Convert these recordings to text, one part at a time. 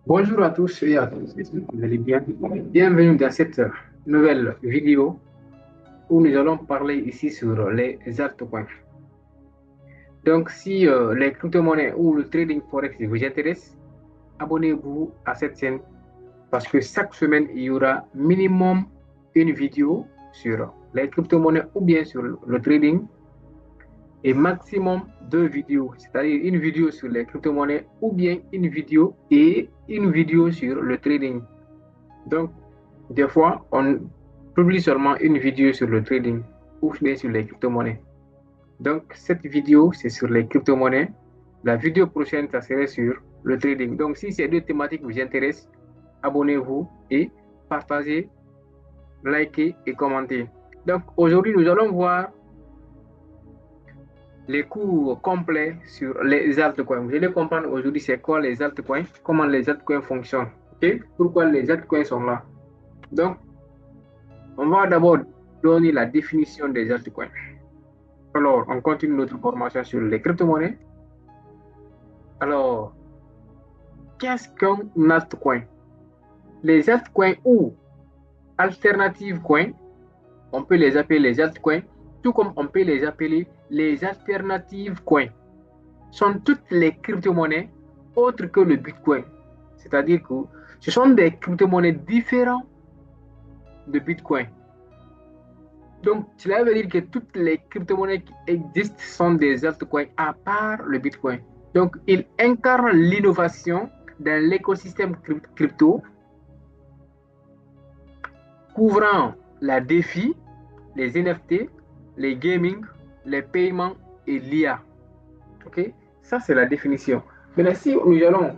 Bonjour à tous et à tous, j'espère que vous allez bien. Bienvenue dans cette nouvelle vidéo où nous allons parler ici sur les altcoins. Donc, si les crypto-monnaies ou le trading forex vous intéresse, abonnez-vous à cette chaîne parce que chaque semaine, il y aura minimum une vidéo sur les crypto-monnaies ou bien sur le trading et maximum deux vidéos, c'est-à-dire une vidéo sur les crypto-monnaies ou bien une vidéo et une vidéo sur le trading. Donc, des fois, on publie seulement une vidéo sur le trading ou bien sur les crypto-monnaies. Donc, cette vidéo, c'est sur les crypto-monnaies. La vidéo prochaine, ça serait sur le trading. Donc, si ces deux thématiques vous intéressent, abonnez-vous et partagez, likez et commentez. Donc, aujourd'hui, nous allons voir les cours complets sur les altcoins. Vous allez comprendre aujourd'hui c'est quoi les altcoins, comment les altcoins fonctionnent, ok? Pourquoi les altcoins sont là. Donc, on va d'abord donner la définition des altcoins. Alors, on continue notre formation sur les crypto-monnaies. Alors, qu'est-ce qu'un altcoin? Les altcoins ou alternatives coins, on peut les appeler les altcoins, tout comme on peut les appeler les alternatives coins, sont toutes les crypto-monnaies autres que le Bitcoin. C'est-à-dire que ce sont des crypto-monnaies différentes de Bitcoin. Donc, cela veut dire que toutes les crypto-monnaies qui existent sont des altcoins à part le Bitcoin. Donc, ils incarnent l'innovation dans l'écosystème crypto, couvrant la défi, les NFT, les gaming, les paiements et l'IA. OK? Ça, c'est la définition. Maintenant, si nous allons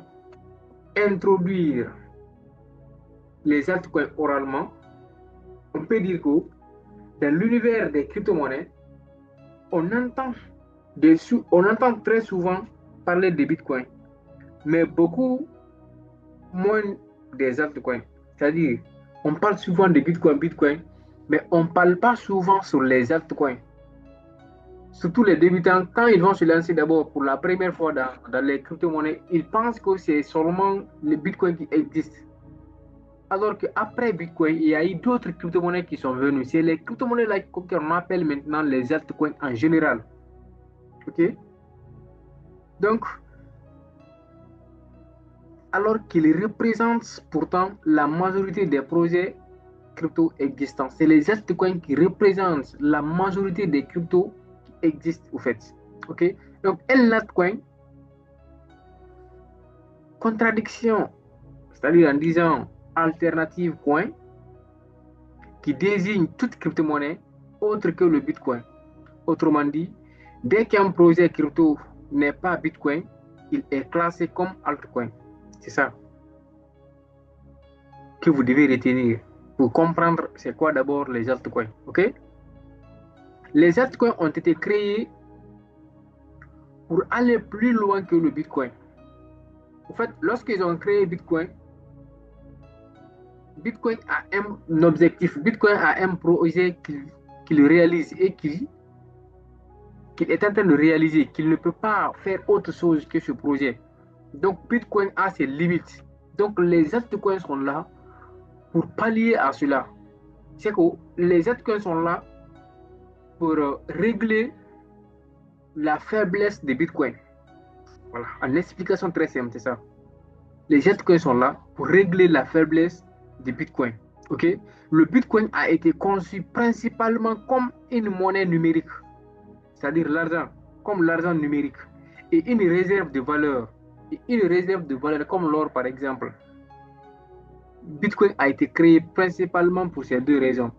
introduire les altcoins oralement, on peut dire que dans l'univers des crypto-monnaies, on entend, on entend très souvent parler de Bitcoin, mais beaucoup moins des altcoins. C'est-à-dire, on parle souvent de Bitcoin, mais on ne parle pas souvent sur les altcoins. Surtout les débutants, quand ils vont se lancer d'abord pour la première fois dans les crypto-monnaies, ils pensent que c'est seulement le Bitcoin qui existe. Alors qu'après Bitcoin, il y a eu d'autres crypto-monnaies qui sont venues. C'est les crypto-monnaies-là qu'on appelle maintenant les altcoins en général. OK? Donc, alors qu'ils représentent pourtant la majorité des projets crypto existants. C'est les altcoins qui représentent la majorité des cryptos qui existent, au fait. OK? Donc, un altcoin, contradiction, c'est-à-dire en disant alternative coin, qui désigne toute crypto-monnaie autre que le Bitcoin. Autrement dit, dès qu'un projet crypto n'est pas Bitcoin, il est classé comme altcoin. C'est ça que vous devez retenir pour comprendre c'est quoi d'abord les altcoins. OK? Les altcoins ont été créés pour aller plus loin que le Bitcoin. En fait, lorsqu'ils ont créé Bitcoin, Bitcoin a un objectif, Bitcoin a un projet qu'il réalise et qu'il est en train de réaliser, qu'il ne peut pas faire autre chose que ce projet. Donc, Bitcoin a ses limites. Donc, les altcoins sont là pour pallier à cela. C'est que les altcoins sont là pour régler la faiblesse de Bitcoin. Voilà, en explication très simple, c'est ça. Les altcoins sont là pour régler la faiblesse de Bitcoin. OK? Le Bitcoin a été conçu principalement comme une monnaie numérique, c'est-à-dire l'argent, comme l'argent numérique, et une réserve de valeur. Et une réserve de valeur comme l'or, par exemple. Bitcoin a été créé principalement pour ces deux raisons.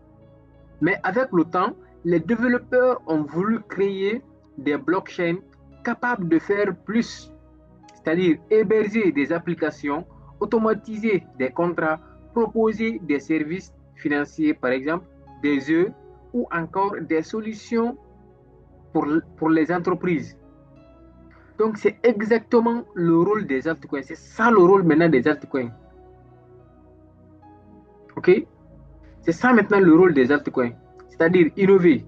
Mais avec le temps, les développeurs ont voulu créer des blockchains capables de faire plus, c'est-à-dire héberger des applications, automatiser des contrats, proposer des services financiers, par exemple, des œufs ou encore des solutions pour les entreprises. Donc, c'est exactement le rôle des altcoins. C'est ça le rôle maintenant des altcoins. OK? C'est ça maintenant le rôle des altcoins, c'est-à-dire innover.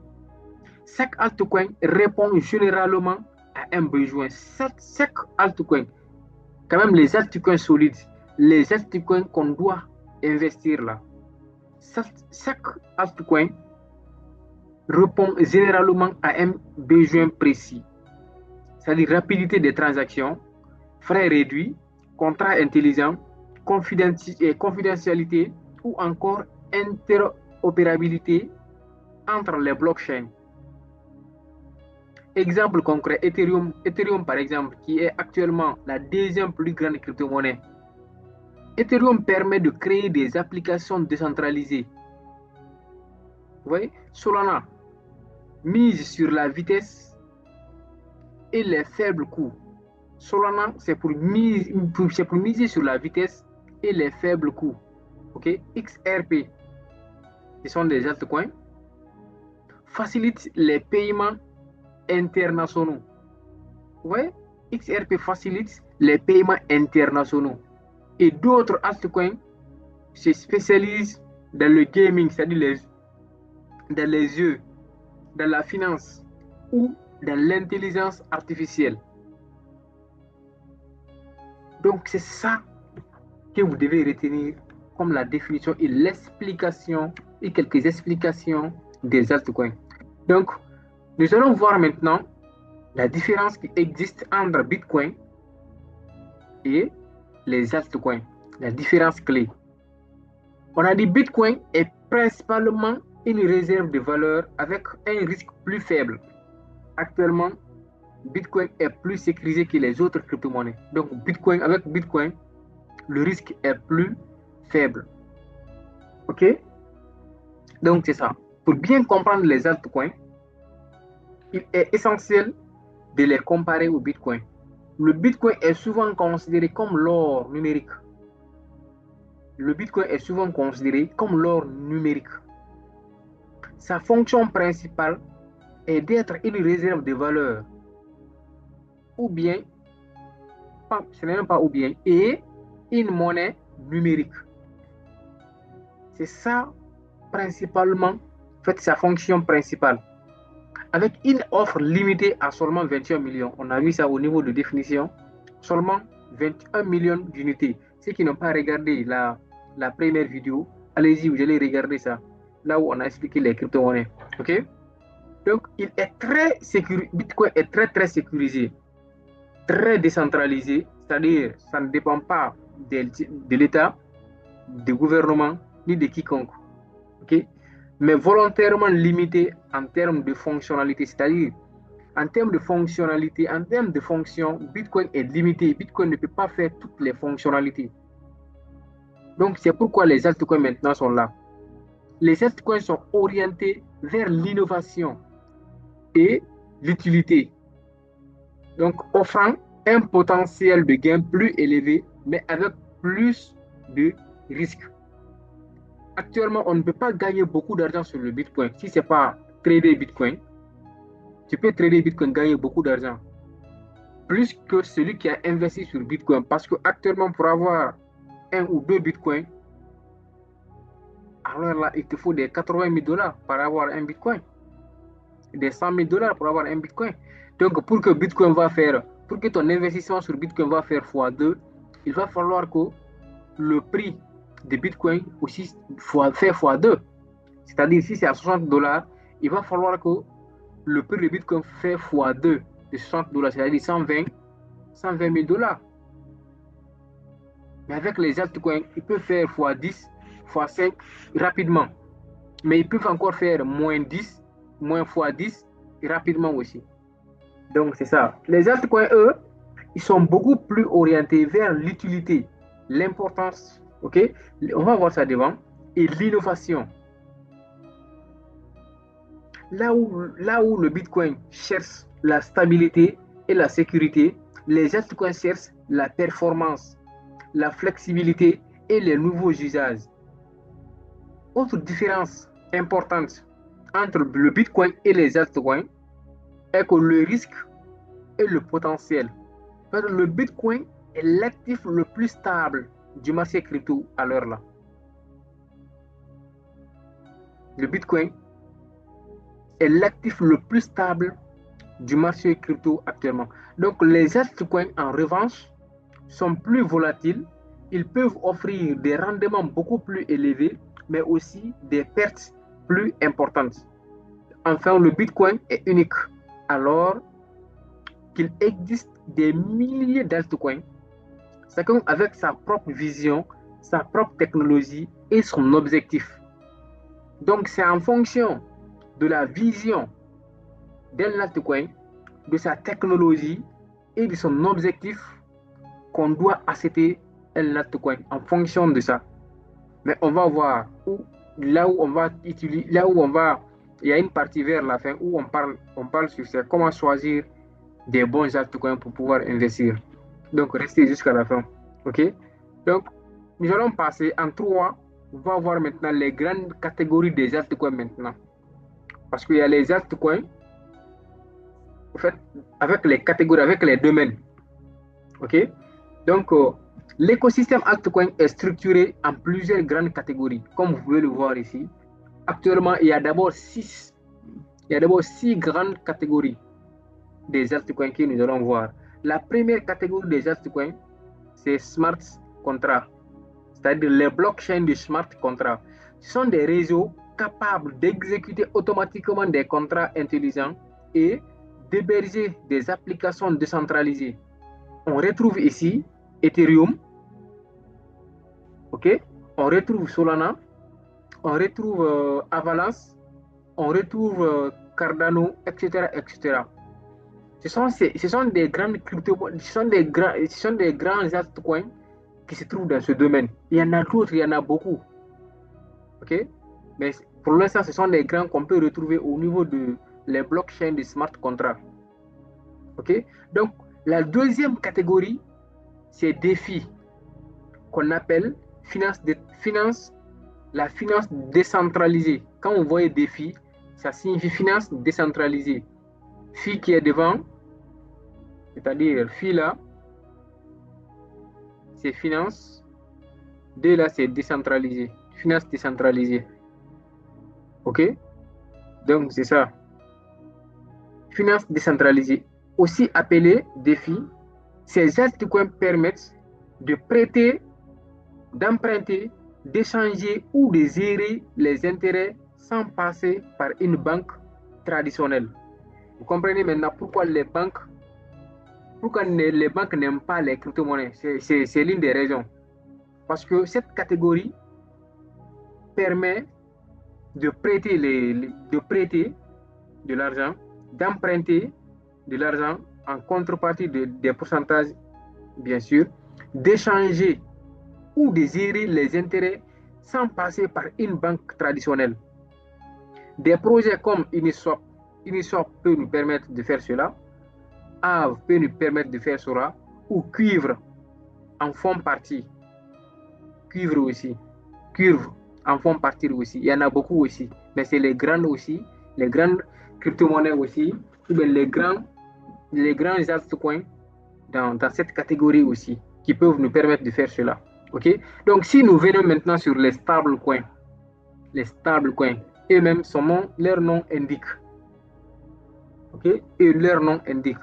Chaque altcoin répond généralement à un besoin. Chaque altcoin, quand même les altcoins solides, les altcoins qu'on doit investir là. Chaque altcoin répond généralement à un besoin précis, c'est-à-dire rapidité des transactions, frais réduits, contrats intelligents, confidentialité ou encore interopérabilité entre les blockchains. Exemple concret, Ethereum par exemple, qui est actuellement la deuxième plus grande crypto-monnaie. Ethereum permet de créer des applications décentralisées. Vous voyez, Solana mise sur la vitesse et les faibles coûts. Solana, c'est pour miser sur la vitesse et les faibles coûts. Ok, XRP, ce sont des altcoins, facilitent les paiements internationaux. Vous voyez, XRP facilite les paiements internationaux. Et d'autres altcoins se spécialisent dans le gaming, c'est-à-dire dans les jeux, dans la finance ou dans l'intelligence artificielle. Donc, c'est ça que vous devez retenir comme la définition et l'explication et quelques explications des altcoins. Donc, nous allons voir maintenant la différence qui existe entre Bitcoin et les altcoins, la différence clé. On a dit Bitcoin est principalement une réserve de valeur avec un risque plus faible. Actuellement, Bitcoin est plus sécurisé que les autres crypto-monnaies. Donc, avec Bitcoin, le risque est plus faible. OK? Donc, c'est ça. Pour bien comprendre les altcoins, il est essentiel de les comparer au Bitcoin. Le Bitcoin est souvent considéré comme l'or numérique. Le Bitcoin est souvent considéré comme l'or numérique. Sa fonction principale est d'être une réserve de valeur. Ou bien, ce n'est même pas ou bien, et une monnaie numérique. C'est ça, principalement, en fait, sa fonction principale. Avec une offre limitée à seulement 21 millions, on a vu ça au niveau de définition, seulement 21 millions d'unités. Ceux qui n'ont pas regardé la première vidéo, allez-y, vous allez regarder ça, là où on a expliqué les crypto-monnaies. OK? Donc, Bitcoin est très sécurisé, très décentralisé, c'est-à-dire ça ne dépend pas de l'État, du gouvernement, ni de quiconque. OK? Mais volontairement limité en termes de fonctionnalité, c'est-à-dire en termes de fonctionnalité, en termes de fonction, Bitcoin est limité. Bitcoin ne peut pas faire toutes les fonctionnalités. Donc, c'est pourquoi les altcoins maintenant sont là. Les altcoins sont orientés vers l'innovation et l'utilité. Donc, offrant un potentiel de gain plus élevé, mais avec plus de risques. Actuellement, on ne peut pas gagner beaucoup d'argent sur le Bitcoin. Si ce n'est pas trader Bitcoin, tu peux trader Bitcoin, gagner beaucoup d'argent. Plus que celui qui a investi sur Bitcoin. Parce qu'actuellement, pour avoir 1 ou 2 Bitcoins, alors là, il te faut des 80 000 $ pour avoir un Bitcoin. Des 100 000 $ pour avoir un Bitcoin. Donc, pour que ton investissement sur Bitcoin va faire x2, il va falloir que le prix de Bitcoin aussi fait x2. C'est-à-dire, si c'est à 60 $, il va falloir que le prix de Bitcoin fait x2 de 60 $, c'est-à-dire 120 000 $. Mais avec les altcoins, il peut faire x10, x5 rapidement. Mais ils peuvent encore faire moins 10, moins x10 rapidement aussi. Donc, c'est ça. Les altcoins, eux, ils sont beaucoup plus orientés vers l'utilité, l'importance, OK? On va voir ça devant, et l'innovation. Là où le Bitcoin cherche la stabilité et la sécurité, les altcoins cherchent la performance, la flexibilité et les nouveaux usages. Autre différence importante entre le Bitcoin et les altcoins est que le risque et le potentiel. Le Bitcoin est l'actif le plus stable du marché crypto à l'heure là. Le Bitcoin est l'actif le plus stable du marché crypto actuellement. Donc les altcoins en revanche sont plus volatiles ils peuvent offrir des rendements beaucoup plus élevés, mais aussi des pertes plus importantes. Enfin, le Bitcoin est unique, alors qu'il existe des milliers d'altcoins, chacun avec sa propre vision, sa propre technologie et son objectif. Donc, c'est en fonction de la vision d'un altcoin, de sa technologie et de son objectif qu'on doit accepter un altcoin en fonction de ça. Mais on va voir là où on va utiliser, là où on va, il y a une partie vers la fin où on parle sur ça, comment choisir des bons altcoins pour pouvoir investir. Donc, restez jusqu'à la fin. OK? Donc, nous allons passer en trois. On va voir maintenant les grandes catégories des altcoins maintenant. Parce qu'il y a les altcoins, en fait, avec les catégories, avec les domaines. OK? Donc, l'écosystème altcoin est structuré en plusieurs grandes catégories, comme vous pouvez le voir ici. Actuellement, il y a d'abord six grandes catégories des altcoins que nous allons voir. La première catégorie des altcoins, c'est smart contracts, c'est-à-dire les blockchains de smart contracts. Ce sont des réseaux capables d'exécuter automatiquement des contrats intelligents et d'héberger des applications décentralisées. On retrouve ici Ethereum, ok? On retrouve Solana, on retrouve Avalanche, on retrouve Cardano, etc., etc. Ce sont des grandes crypto, ce sont des grands altcoins qui se trouvent dans ce domaine. Il y en a d'autres, il y en a beaucoup. OK? Mais pour l'instant, ce sont des grands qu'on peut retrouver au niveau de les blockchains de smart contracts. OK? Donc, la deuxième catégorie, c'est DeFi, qu'on appelle la finance décentralisée. Quand on voit DeFi, ça signifie finance décentralisée. Fi qui est devant, c'est-à-dire Fi là, c'est finance. D là, c'est décentralisé. Finance décentralisée. OK? Donc, c'est ça. Finance décentralisée, aussi appelée DeFi, ces altcoins permettent de prêter, d'emprunter, d'échanger ou de gérer les intérêts sans passer par une banque traditionnelle. Vous comprenez maintenant pourquoi les banques n'aiment pas les crypto-monnaies. C'est l'une des raisons. Parce que cette catégorie permet de prêter, de l'argent, d'emprunter de l'argent en contrepartie des pourcentages, bien sûr, d'échanger ou de gérer les intérêts sans passer par une banque traditionnelle. Des projets comme Uniswap peut nous permettre de faire cela, Aave peut nous permettre de faire cela, ou Cuivre en font partie. Cuivre aussi. Curve en font partie aussi. Il y en a beaucoup aussi. Mais c'est les grandes aussi, les grandes crypto-monnaies aussi, ou bien les grands altcoins dans cette catégorie aussi, qui peuvent nous permettre de faire cela. OK? Donc, si nous venons maintenant sur les stablecoins, eux-mêmes, leur nom indique. OK? Et leur nom indique.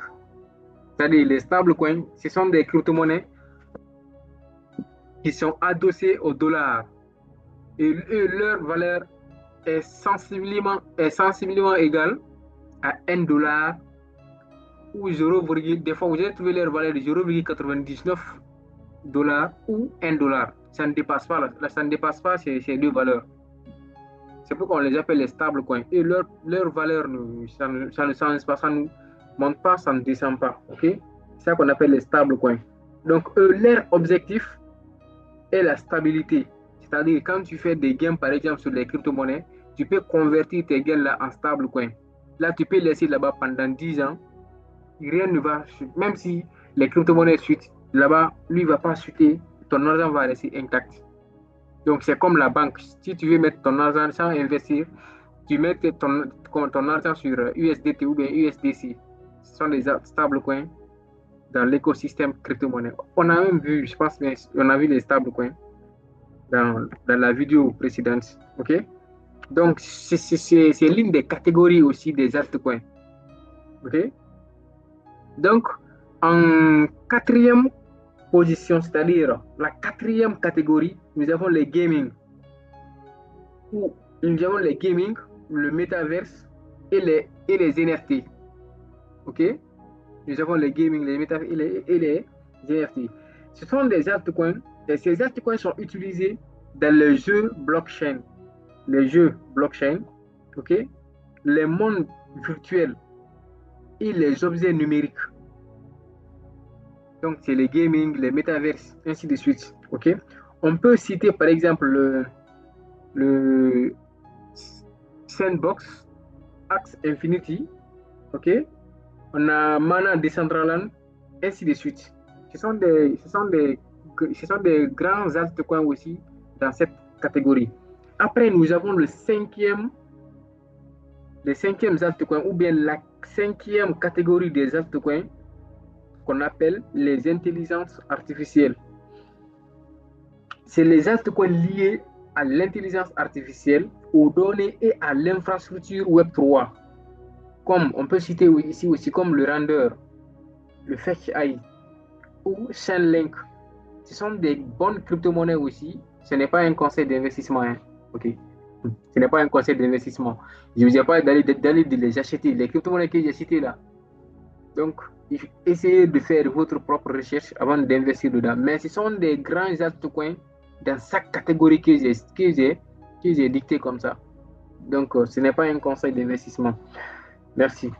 C'est-à-dire, les stablecoins, ce sont des crypto-monnaies qui sont adossées au dollar. Et leur valeur est sensiblement égale à 1 dollar ou 0, des fois vous allez trouver leur valeur de 0,99 dollars ou 1 dollar. Ça ne dépasse pas ces deux valeurs. C'est pourquoi on les appelle les stablecoins. Et leur valeur, ça ne change pas, ça ne monte pas, ça ne descend pas. Okay? C'est ça qu'on appelle les stablecoins. Donc, leur objectif est la stabilité. C'est-à-dire, quand tu fais des gains, par exemple, sur les crypto-monnaies, tu peux convertir tes gains-là en stablecoins. Là, tu peux laisser là-bas pendant 10 ans. Rien ne va, même si les crypto-monnaies chutent, là-bas, lui ne va pas chuter, ton argent va rester intact. Donc, c'est comme la banque. Si tu veux mettre ton argent sans investir, tu mets ton argent sur USDT ou bien USDC. Ce sont des stablecoins dans l'écosystème crypto-monnaie. On a même vu, je pense, on a vu les stablecoins dans la vidéo précédente. OK? Donc, c'est l'une des catégories aussi des altcoins. OK? Donc, en quatrième position, c'est-à-dire la quatrième catégorie, nous avons les gaming. Où nous avons les gaming, le métaverse et les NFT. OK? Nous avons les gaming, les métaverses et les NFT. Ce sont des altcoins et ces altcoins sont utilisés dans les jeux blockchain. Les jeux blockchain, OK? Les mondes virtuels et les objets numériques. Donc, c'est les gaming, les métaverses, ainsi de suite. OK? On peut citer par exemple le Sandbox, Axie Infinity, OK? On a Mana Decentraland, ainsi de suite. Ce sont des grands altcoins aussi dans cette catégorie. Après, nous avons les cinquièmes altcoins, ou bien la cinquième catégorie des altcoins qu'on appelle les intelligences artificielles. C'est les altcoins liés à l'intelligence artificielle, aux données et à l'infrastructure Web3. Comme on peut citer ici aussi comme le Render, le Fetch AI ou Chainlink. Ce sont des bonnes crypto-monnaies aussi. Ce n'est pas un conseil d'investissement. Hein. OK. Ce n'est pas un conseil d'investissement. Je ne vous ai pas d'aller de les acheter. Les crypto-monnaies que j'ai citées là. Donc, essayez de faire votre propre recherche avant d'investir dedans. Mais ce sont des grands altcoins dans chaque catégorie que j'ai dicté comme ça. Donc, ce n'est pas un conseil d'investissement. Merci.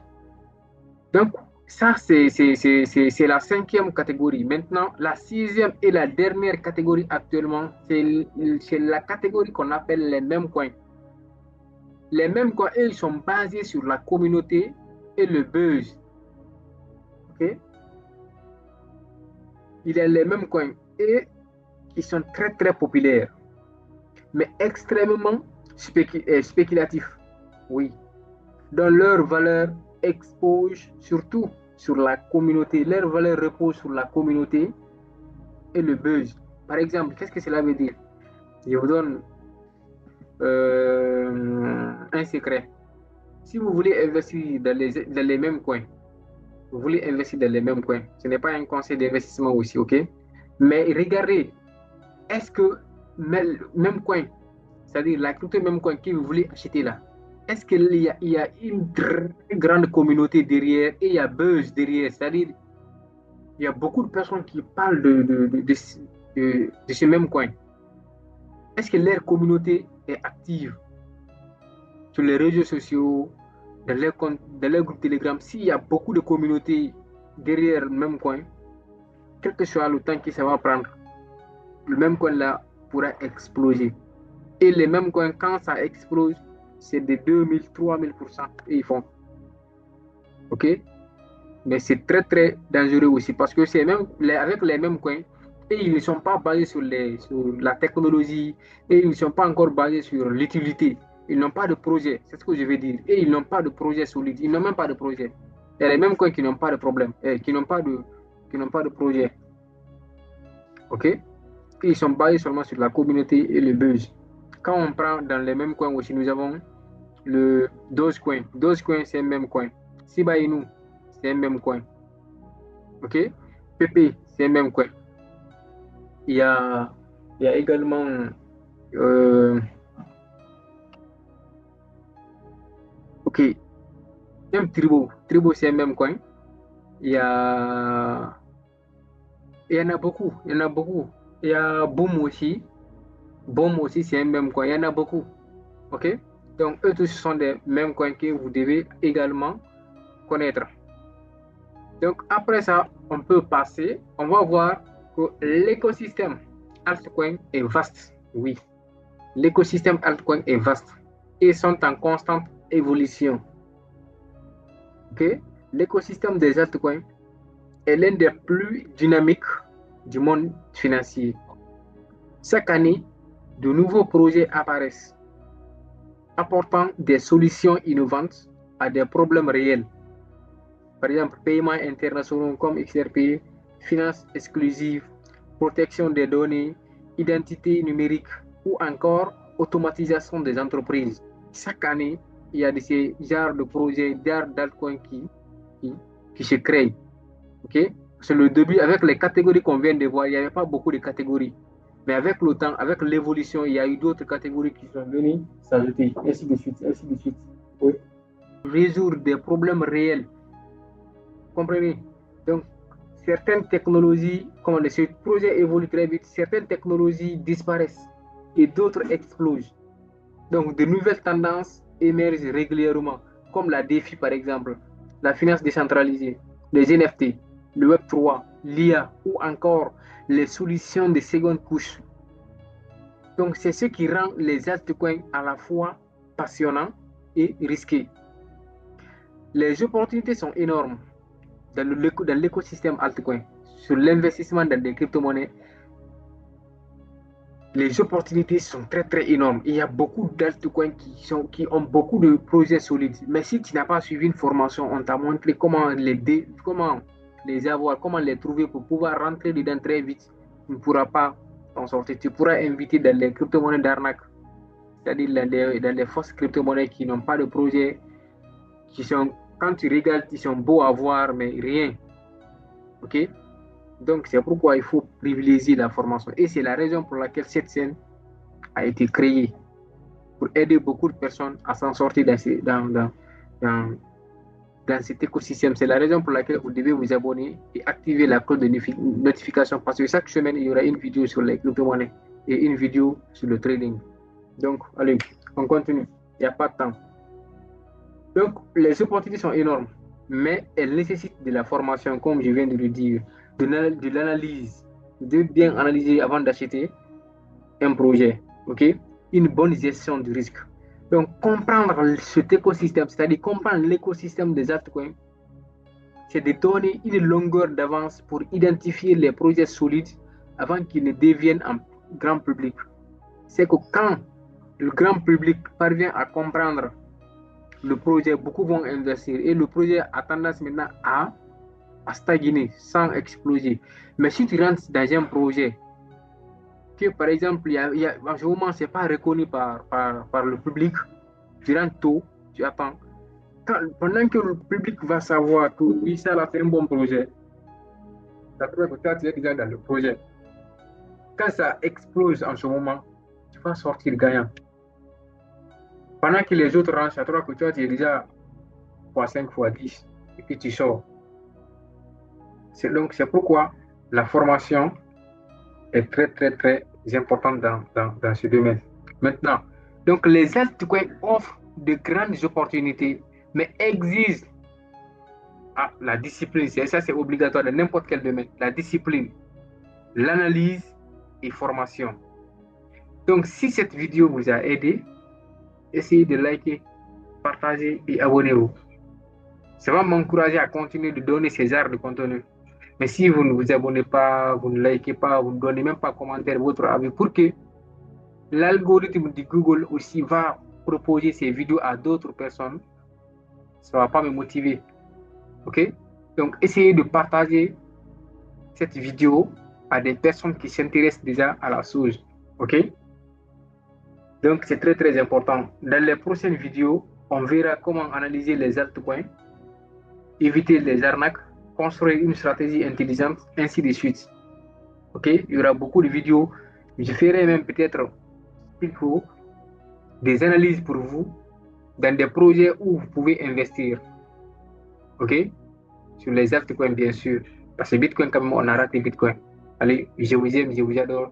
Donc, ça, c'est la cinquième catégorie. Maintenant, la sixième et la dernière catégorie actuellement, c'est la catégorie qu'on appelle les mêmes coins. Les mêmes coins, ils sont basés sur la communauté et le buzz. OK? Il y a les mêmes coins et ils sont très, très populaires, mais extrêmement spéculatifs. Oui. Dont leur valeur expose surtout sur la communauté. Leur valeur repose sur la communauté et le buzz. Par exemple, qu'est-ce que cela veut dire? Je vous donne un secret. Si vous voulez investir dans les mêmes coins, vous voulez investir dans les mêmes coins, ce n'est pas un conseil d'investissement aussi, OK? Mais regardez, est-ce que même coin, c'est-à-dire la crypto même coin que vous voulez acheter là, est-ce qu'il y a une très grande communauté derrière et il y a buzz derrière, c'est-à-dire il y a beaucoup de personnes qui parlent de ce même coin. Est-ce que leur communauté est active sur les réseaux sociaux, dans leur groupe Telegram? S'il y a beaucoup de communautés derrière le même coin, quel que soit le temps que ça va prendre, le même coin là pourra exploser. Et les mêmes coins, quand ça explose, c'est de 2000, 3000% et ils font. OK? Mais c'est très, très dangereux aussi parce que c'est même avec les mêmes coins et ils ne sont pas basés sur la technologie et ils ne sont pas encore basés sur l'utilité. Ils n'ont pas de projet, c'est ce que je veux dire. Et ils n'ont pas de projet solide. Ils n'ont même pas de projet. Il y a les mêmes coins qui n'ont pas de problème, qui n'ont pas de projet. OK? Et ils sont basés seulement sur la communauté et le buzz. Quand on prend dans les mêmes coins aussi, nous avons le Dogecoin. Dogecoin, c'est un même coin. Shiba Inu, c'est un même coin. OK? PP, c'est un même coin. Il y a également OK. Même Tribo. Tribo, c'est un même coin. Il y a il y en a beaucoup. Il y en a beaucoup. Il y a Boom aussi. Boom aussi, c'est un même coin. Il y en a beaucoup. OK? Donc, eux tous sont des mêmes coins que vous devez également connaître. Donc, après ça, on peut passer, on va voir que l'écosystème altcoin est vaste. Oui, l'écosystème altcoin est vaste et sont en constante évolution. OK? L'écosystème des altcoins est l'un des plus dynamiques du monde financier. Chaque année, de nouveaux projets apparaissent, apportant des solutions innovantes à des problèmes réels. Par exemple, paiements internationaux comme XRP, finances exclusives, protection des données, identité numérique ou encore automatisation des entreprises. Chaque année, il y a ces genres de projets, d'altcoins qui se créent. OK? C'est le début, avec les catégories qu'on vient de voir, il n'y avait pas beaucoup de catégories. Mais avec le temps, avec l'évolution, il y a eu d'autres catégories qui sont venues s'ajouter, ainsi de suite, ainsi de suite. Oui. Résoudre des problèmes réels. Comprenez? Donc, certaines technologies, comment dire, ce projet évolue très vite, certaines technologies disparaissent et d'autres explosent. Donc, de nouvelles tendances émergent régulièrement, comme la DeFi par exemple, la finance décentralisée, les NFT, le Web3, l'IA ou encore les solutions de seconde couche. Donc, c'est ce qui rend les altcoins à la fois passionnants et risqués. Les opportunités sont énormes dans l'écosystème altcoin. Sur l'investissement dans des crypto-monnaies, les opportunités sont très très énormes. Il y a beaucoup d'altcoins qui ont beaucoup de projets solides. Mais si tu n'as pas suivi une formation, on t'a montré comment les avoir, comment les trouver pour pouvoir rentrer dedans très vite, tu ne pourras pas t'en sortir. Tu pourras inviter dans les crypto-monnaies d'arnaque, c'est-à-dire dans les fausses crypto-monnaies qui n'ont pas de projet, qui sont, quand tu regardes, ils sont beaux à voir, mais rien. OK? Donc, c'est pourquoi il faut privilégier la formation. Et c'est la raison pour laquelle cette scène a été créée, pour aider beaucoup de personnes à s'en sortir dans cet écosystème. C'est la raison pour laquelle vous devez vous abonner et activer la cloche de notification, parce que chaque semaine, il y aura une vidéo sur les crypto-monnaies et une vidéo sur le trading. Donc, allez, on continue. Il n'y a pas de temps. Donc, les opportunités sont énormes, mais elles nécessitent de la formation, comme je viens de le dire, de l'analyse, de bien analyser avant d'acheter un projet, ok? Une bonne gestion du risque. Donc, comprendre cet écosystème, c'est-à-dire comprendre l'écosystème des altcoins, c'est de donner une longueur d'avance pour identifier les projets solides avant qu'ils ne deviennent un grand public. C'est que quand le grand public parvient à comprendre le projet, beaucoup vont investir et le projet a tendance maintenant à stagner sans exploser. Mais si tu rentres dans un projet que, par exemple, en ce moment, ce n'est pas reconnu par le public, tu rentres tôt, tu attends. Pendant que le public va savoir que oui, ça là, c'est un bon projet, ça trouve que toi, tu es déjà dans le projet. Quand ça explose en ce moment, tu vas sortir gagnant. Pendant que les autres rentrent, ça trouve que toi, tu es déjà x5, x10 et puis tu sors. Donc, c'est pourquoi la formation est très, très, très importante dans ce domaine. Maintenant, donc les altcoins offrent de grandes opportunités, mais exigent la discipline. Ça, c'est obligatoire dans n'importe quel domaine. La discipline, l'analyse et formation. Donc, si cette vidéo vous a aidé, essayez de liker, partager et abonnez-vous. Ça va m'encourager à continuer de donner ces genres de contenu. Mais si vous ne vous abonnez pas, vous ne likez pas, vous ne donnez même pas commentaire, votre avis, pour que l'algorithme de Google aussi va proposer ces vidéos à d'autres personnes, ça ne va pas me motiver. OK? Donc, essayez de partager cette vidéo à des personnes qui s'intéressent déjà à la chose. OK? Donc, c'est très, très important. Dans les prochaines vidéos, on verra comment analyser les altcoins, éviter les arnaques, construire une stratégie intelligente, ainsi de suite. OK? Il y aura beaucoup de vidéos. Je ferai même peut-être plutôt des analyses pour vous dans des projets où vous pouvez investir. OK? Sur les altcoins, bien sûr. Parce que Bitcoin, quand même, on a raté Bitcoin. Allez, je vous aime, je vous adore.